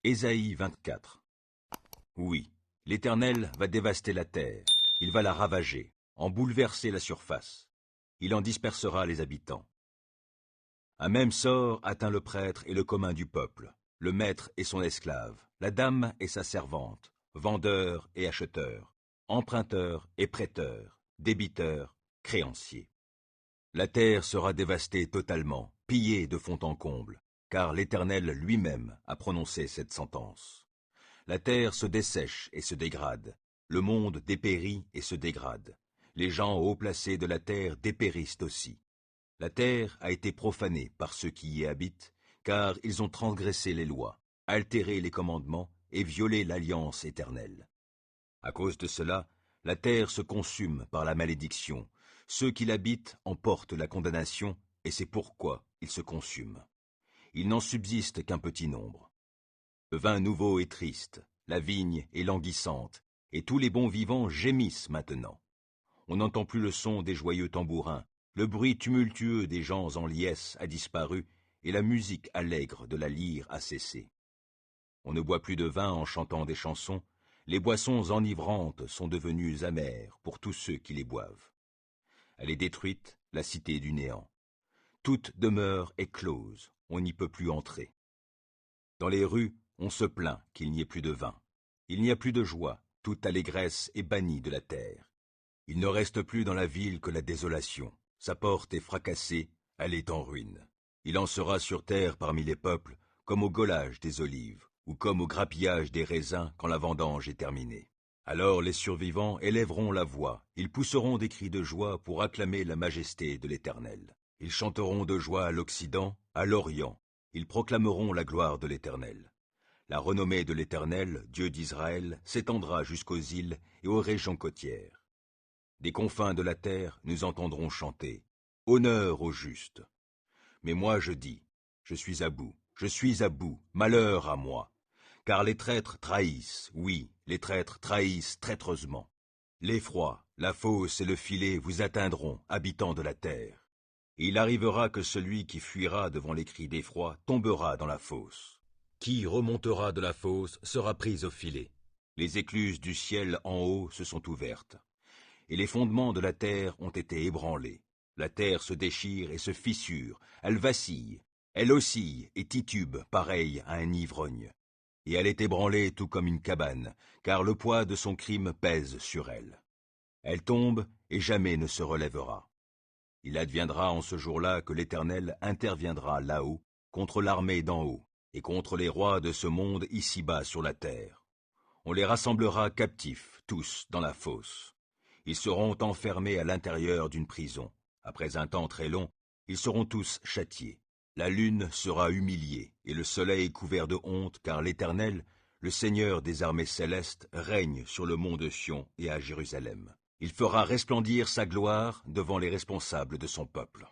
Ésaïe 24. Oui, l'Éternel va dévaster la terre, il va la ravager, en bouleverser la surface. Il en dispersera les habitants. Un même sort atteint le prêtre et le commun du peuple, le maître et son esclave, la dame et sa servante, vendeur et acheteur, emprunteur et prêteur, débiteur, créancier. La terre sera dévastée totalement, pillée de fond en comble, car l'Éternel lui-même a prononcé cette sentence. La terre se dessèche et se dégrade, le monde dépérit et se dégrade. Les gens haut placés de la terre dépérissent aussi. La terre a été profanée par ceux qui y habitent, car ils ont transgressé les lois, altéré les commandements et violé l'alliance éternelle. À cause de cela, la terre se consume par la malédiction. Ceux qui l'habitent en portent la condamnation, et c'est pourquoi ils se consument. Il n'en subsiste qu'un petit nombre. Le vin nouveau est triste, la vigne est languissante, et tous les bons vivants gémissent maintenant. On n'entend plus le son des joyeux tambourins, le bruit tumultueux des gens en liesse a disparu, et la musique allègre de la lyre a cessé. On ne boit plus de vin en chantant des chansons, les boissons enivrantes sont devenues amères pour tous ceux qui les boivent. Elle est détruite, la cité du néant. Toute demeure est close, on n'y peut plus entrer. Dans les rues, on se plaint qu'il n'y ait plus de vin. Il n'y a plus de joie, toute allégresse est bannie de la terre. Il ne reste plus dans la ville que la désolation. Sa porte est fracassée, elle est en ruine. Il en sera sur terre parmi les peuples, comme au golage des olives, ou comme au grappillage des raisins quand la vendange est terminée. Alors les survivants élèveront la voix, ils pousseront des cris de joie pour acclamer la majesté de l'Éternel. Ils chanteront de joie à l'Occident, à l'Orient, ils proclameront la gloire de l'Éternel. La renommée de l'Éternel, Dieu d'Israël, s'étendra jusqu'aux îles et aux régions côtières. Des confins de la terre, nous entendrons chanter « Honneur aux justes ». Mais moi je dis « Je suis à bout, malheur à moi ». Car les traîtres trahissent, oui, les traîtres trahissent traîtreusement. L'effroi, la fosse et le filet vous atteindront, habitants de la terre. Et il arrivera que celui qui fuira devant les cris d'effroi tombera dans la fosse. Qui remontera de la fosse sera pris au filet. Les écluses du ciel en haut se sont ouvertes. Et les fondements de la terre ont été ébranlés. La terre se déchire et se fissure, elle vacille, elle oscille et titube pareille à un ivrogne. Et elle est ébranlée tout comme une cabane, car le poids de son crime pèse sur elle. Elle tombe et jamais ne se relèvera. Il adviendra en ce jour-là que l'Éternel interviendra là-haut, contre l'armée d'en haut, et contre les rois de ce monde ici-bas sur la terre. On les rassemblera captifs, tous, dans la fosse. Ils seront enfermés à l'intérieur d'une prison. Après un temps très long, ils seront tous châtiés. La lune sera humiliée, et le soleil couvert de honte, car l'Éternel, le Seigneur des armées célestes, règne sur le mont de Sion et à Jérusalem. Il fera resplendir sa gloire devant les responsables de son peuple.